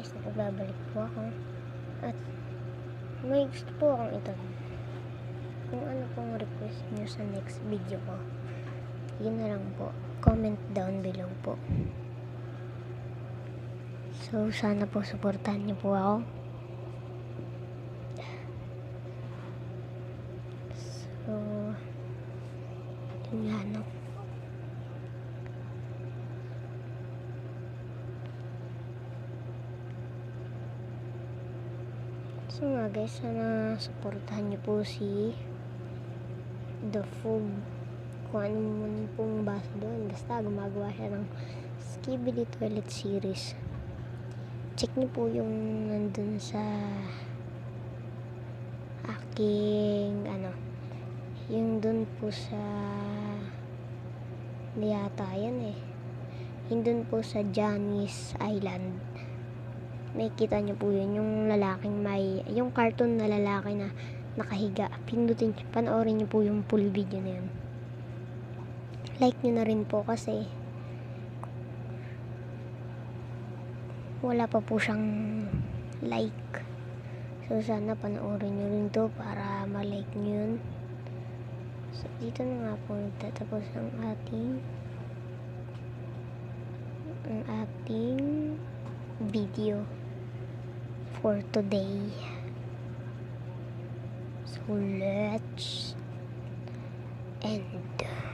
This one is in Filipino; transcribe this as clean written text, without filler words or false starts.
guys, nagbabalik po ako at may gusto po akong itanong. Kung ano pong request nyo sa next video ko, yun na lang po, comment down below po. So sana po suportahan nyo po ako. So yun nga, no. So nga guys, sana suportahan niyo po si The Fog. Kung ano man pong basa doon, basta gumagawa siya ng Skibidi Toilet series. Check niyo po yung nandun sa aking yung dun po sa yata yan yung dun po sa Johnny's Island. Makikita nyo po yun, yung lalaking yung cartoon na lalaki na nakahiga. Pindutin, panoorin nyo po yung full video na yun. Like nyo na rin po kasi wala pa po siyang like. So sana panoorin nyo rin to para ma-like nyo yun. So dito na nga po nagtatapos ang ating video for today. So let's end.